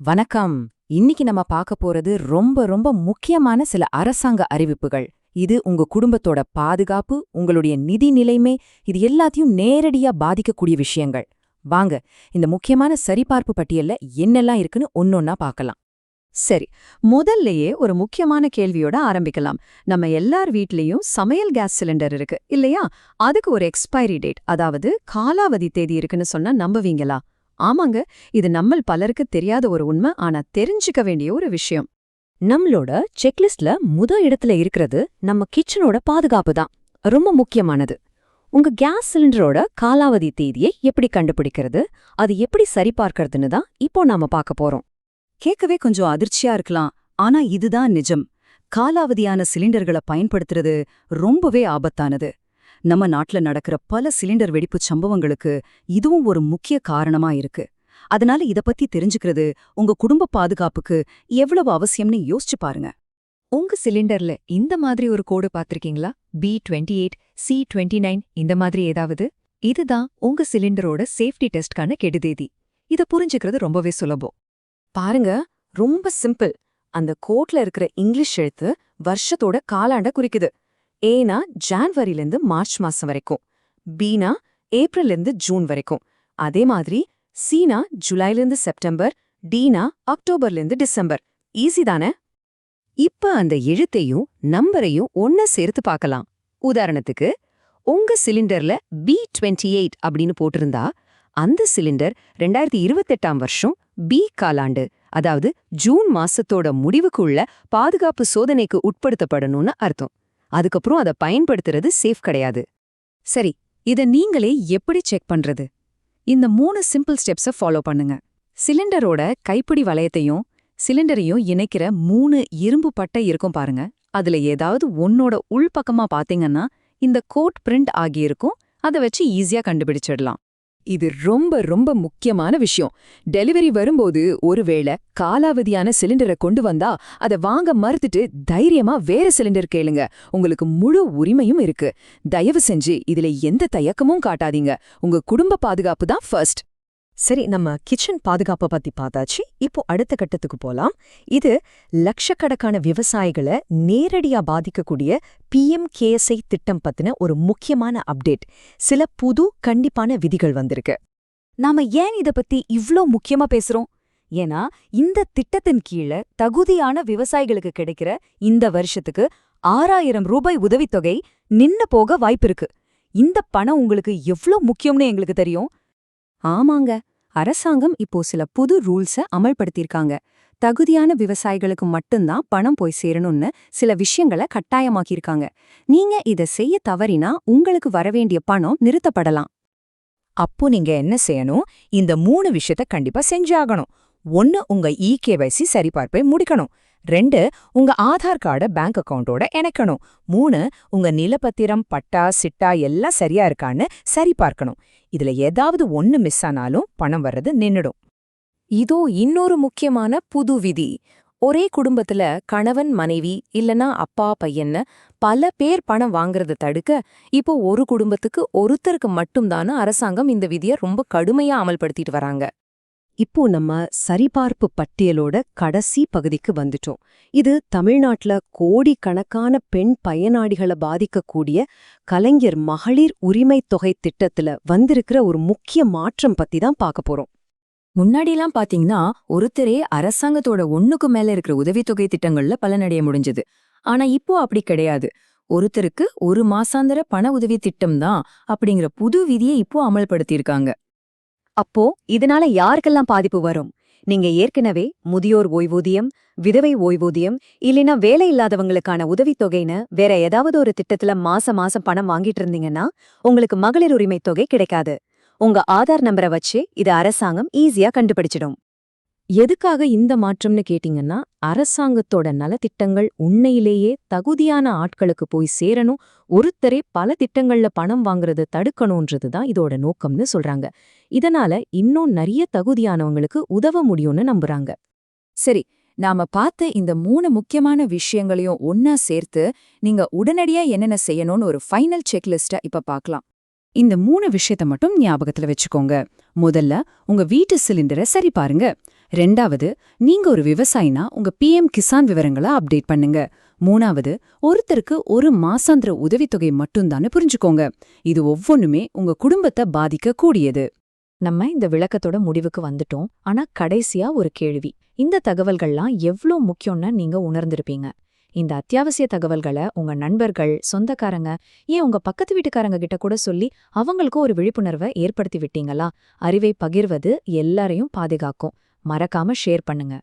வணக்கம். இன்னைக்கு நம்ம பார்க்க போறது ரொம்ப ரொம்ப முக்கியமான சில அரசாங்க அறிவிப்புகள். இது உங்க குடும்பத்தோட பாதுகாப்பு, உங்களுடைய நிதி நிலைமை, இது எல்லாத்தையும் நேரடியா பாதிக்கக்கூடிய விஷயங்கள். வாங்க, இந்த முக்கியமான சரிபார்ப்பு பட்டியல்ல என்னெல்லாம் இருக்குன்னு ஒன்னொன்னா பார்க்கலாம். சரி, முதல்லயே ஒரு முக்கியமான கேள்வியோட ஆரம்பிக்கலாம். நம்ம எல்லார் வீட்லயும் சமையல் கேஸ் சிலிண்டர் இருக்கு இல்லையா? அதுக்கு ஒரு எக்ஸ்பைரி டேட், அதாவது காலாவதி தேதி இருக்குன்னு சொன்னா நம்புவீங்களா? ஆமாங்க, இது நம்மள் பலருக்கு தெரியாத ஒரு உண்மை, ஆனா தெரிஞ்சுக்க வேண்டிய ஒரு விஷயம். நம்மளோட செக்லிஸ்ட்ல இடத்துல இருக்கிறது நம்ம கிச்சனோட பாதுகாப்பு தான். ரொம்ப முக்கியமானது. உங்க கேஸ் சிலிண்டரோட காலாவதி தேதியை எப்படி கண்டுபிடிக்கிறது, அது எப்படி சரிபார்க்கறதுன்னு தான் இப்போ நாம பார்க்க போறோம். கேட்கவே கொஞ்சம் அதிர்ச்சியா இருக்கலாம், ஆனா இதுதான் நிஜம். காலாவதியான சிலிண்டர்களை பயன்படுத்துறது ரொம்பவே ஆபத்தானது. நம்ம நாட்டுல நடக்கிற பல சிலிண்டர் வெடிப்பு சம்பவங்களுக்கு இதுவும் ஒரு முக்கிய காரணமா இருக்கு. அதனால இத பத்தி தெரிஞ்சுக்கிறது உங்க குடும்ப பாதுகாப்புக்கு எவ்வளவு அவசியம்னு யோசிச்சு பாருங்க. உங்க சிலிண்டர்ல இந்த மாதிரி ஒரு கோடு பார்த்திருக்கீங்களா? B28, C29 இந்த மாதிரி ஏதாவது? இதுதான் உங்க சிலிண்டரோட சேஃப்டி டெஸ்ட்கான கெடுதேதி. இத புரிஞ்சுக்கிறது ரொம்பவே சுலபம். பாருங்க, ரொம்ப சிம்பிள். அந்த கோட்ல இருக்கிற இங்கிலீஷ் எழுத்து வருஷத்தோட காலாண்ட குறிக்குது. ஏனா ஜான்வரிலேருந்து மார்ச் மாசம் வரைக்கும், பீனா ஏப்ரல்லேருந்து ஜூன் வரைக்கும், அதே மாதிரி சீனா ஜூலைலேருந்து செப்டம்பர், டீனா அக்டோபர்லேருந்து டிசம்பர். ஈஸி தானே? இப்ப அந்த எழுத்தையும் நம்பரையும் ஒன்ன சேர்த்து பார்க்கலாம். உதாரணத்துக்கு, உங்க சிலிண்டர்ல B28 அப்படின்னு போட்டிருந்தா அந்த சிலிண்டர் 2028ஆம் வருஷம் பி காலாண்டு, அதாவது ஜூன் மாசத்தோட முடிவுக்குள்ள பாதுகாப்பு சோதனைக்கு உட்படுத்தப்படணும்னு அர்த்தம். அதுக்கப்புறம் அதை பயன்படுத்துறது சேஃப் கிடையாது. சரி, இத நீங்களே எப்படி செக் பண்றது? இந்த 3 சிம்பிள் ஸ்டெப்ஸை ஃபாலோ பண்ணுங்க. சிலிண்டரோட கைப்பிடி வளையத்தையும் சிலிண்டரையும் இணைக்கிற 3 இரும்பு பட்டை இருக்கும் பாருங்க. அதுல ஏதாவது ஒன்னோட உள்பக்கமா பாத்தீங்கன்னா இந்த கோட் பிரிண்ட் ஆகியிருக்கும். அதை வச்சு ஈஸியா கண்டுபிடிச்சிடலாம். இது ரொம்ப ரொம்ப முக்கியமான விஷயம். டெலிவரி வரும்போது ஒருவேளை காலாவதியான சிலிண்டரை கொண்டு வந்தா அதை வாங்க மறுத்துட்டு தைரியமா வேற சிலிண்டர் கேளுங்க. உங்களுக்கு முழு உரிமையும் இருக்கு. தயவு செஞ்சு இதுல எந்த தயக்கமும் காட்டாதீங்க. உங்க குடும்ப பாதுகாப்பு தான் ஃபர்ஸ்ட். சரி, நம்ம கிச்சன் பாதுகாப்பை பத்தி பார்த்தாச்சு. இப்போ அடுத்த கட்டத்துக்கு போலாம். இது லட்சக்கணக்கான விவசாயிகளை நேரடியா பாதிக்கக்கூடிய PMKSI திட்டம் பத்தின ஒரு முக்கியமான அப்டேட். சில புது கண்டிப்பான விதிகள் வந்திருக்கு. நாம ஏன் இத பத்தி இவ்ளோ முக்கியமா பேசுறோம்? ஏன்னா இந்த திட்டத்தின் கீழ தகுதியான விவசாயிகளுக்கு கிடைக்கிற இந்த வருஷத்துக்கு 6000 ரூபாய் உதவித்தொகை நின்னு போக வாய்ப்பிருக்கு. இந்த பணம் உங்களுக்கு எவ்ளோ முக்கியம்னு எங்களுக்கு தெரியும். ஆமாங்க, அரசாங்கம் இப்போ சில புது ரூல்ஸை அமல்படுத்தியிருக்காங்க. தகுதியான விவசாயிகளுக்கு மட்டும்தான் பணம் போய் சேரணும்னு சில விஷயங்களை கட்டாயமாக்கியிருக்காங்க. நீங்க இதை செய்ய தவறினா உங்களுக்கு வரவேண்டிய பணம் நிறுத்தப்படலாம். அப்போ நீங்க என்ன செய்யணும்? இந்த 3 விஷயத்த கண்டிப்பா செஞ்சாகணும். 1, உங்க EKYC சரிபார்ப்பை முடிக்கணும். 2, உங்க ஆதார் கார்டை பேங்க் அக்கவுண்டோட இணைக்கணும். 3, உங்க நிலப்பத்திரம், பட்டா, சிட்டா எல்லாம் சரியா இருக்கான்னு சரிபார்க்கணும். இதுல ஏதாவது ஒன்னு மிஸ் ஆனாலும் பணம் வர்றது நின்னுடும். இதோ இன்னொரு முக்கியமான புது விதி. ஒரே குடும்பத்துல கணவன் மனைவி இல்லனா அப்பா பையன்னு பல பேர் பணம் வாங்குறத தடுக்க இப்போ ஒரு குடும்பத்துக்கு ஒருத்தருக்கு மட்டும்தான அரசாங்கம் இந்த விதியை ரொம்ப கடுமையா அமல்படுத்திட்டு வராங்க. இப்போ நம்ம சரிபார்ப்பு பட்டியலோட கடைசி பகுதிக்கு வந்துட்டோம். இது தமிழ்நாட்டுல கோடிக்கணக்கான பெண் பயனாளிகளை பாதிக்கக்கூடிய கலைஞர் மகளிர் உரிமை தொகை திட்டத்துல வந்திருக்கிற ஒரு முக்கிய மாற்றம் பத்தி தான் பார்க்க போறோம். முன்னாடிலாம் பாத்தீங்கன்னா ஒருத்தரே அரசாங்கத்தோட 1க்கு மேல இருக்கிற உதவித்தொகை திட்டங்கள்ல பலனடைய முடிஞ்சது. ஆனா இப்போ அப்படி கிடையாது. ஒருத்தருக்கு ஒரு மாசாந்திர பண உதவி திட்டம் தான் அப்படிங்கிற புது விதியை இப்போ அமல்படுத்தியிருக்காங்க. அப்போ இதனால யாருக்கெல்லாம் பாதிப்பு வரும்? நீங்க ஏற்கனவே முதியோர் ஓய்வூதியம், விதவை ஓய்வூதியம் இல்லைன்னா வேலை இல்லாதவங்களுக்கான உதவித்தொகைன்னு வேற ஏதாவது ஒரு திட்டத்துல மாசம் பணம் வாங்கிட்டு இருந்தீங்கன்னா உங்களுக்கு மகளிர் உரிமை தொகை கிடைக்காது. உங்க ஆதார் நம்பரை வச்சு இத அரசாங்கம் ஈஸியா கண்டுபிடிச்சிடும். எதுக்காக இந்த மாற்றம்னு கேட்டீங்கன்னா, அரசாங்கத்தோட நலத்திட்டங்கள் உண்மையிலேயே தகுதியான ஆட்களுக்கு போய் சேரணும், ஒருத்தரே பல திட்டங்கள்ல பணம் வாங்குறத தடுக்கணும்ன்றதுதான் இதோட நோக்கம்னு சொல்றாங்க. இதனால இன்னும் நிறைய தகுதியானவங்களுக்கு உதவ முடியும்னு நம்புறாங்க. சரி, நாம பார்த்த இந்த 3 முக்கியமான விஷயங்களையும் ஒன்னா சேர்த்து நீங்க உடனடியா என்னென்ன செய்யணும்னு ஒரு ஃபைனல் செக்லிஸ்ட இப்ப பார்க்கலாம். இந்த 3 விஷயத்த மட்டும் ஞாபகத்துல வச்சுக்கோங்க. முதல்ல உங்க வீட்டு சிலிண்டரை சரி பாருங்க. ரெண்டாவது, நீங்க ஒரு விவசாயினா உங்க PM கிசான் விவரங்களை அப்டேட் பண்ணுங்க. மூணாவது, ஒருத்தருக்கு ஒரு மாசாந்திர உதவித்தொகை மட்டும்தான்னு புரிஞ்சுக்கோங்க. இது ஒவ்வொன்னுமே உங்க குடும்பத்தை பாதிக்க கூடியது. நம்ம இந்த விளக்கத்தோட முடிவுக்கு வந்துட்டோம். ஆனா கடைசியா ஒரு கேள்வி. இந்த தகவல்கள்லாம் எவ்ளோ முக்கியம்னு நீங்க உணர்ந்திருப்பீங்க. இந்த அத்தியாவசிய தகவல்களை உங்க நண்பர்கள், சொந்தக்காரங்க, ஏன் உங்க பக்கத்து வீட்டுக்காரங்க கிட்ட கூட சொல்லி அவங்களுக்கும் ஒரு விழிப்புணர்வை ஏற்படுத்தி விட்டீங்களா? அறிவை பகிர்வது எல்லாரையும் பாதுகாக்கும். மறக்காம ஷேர் பண்ணுங்க.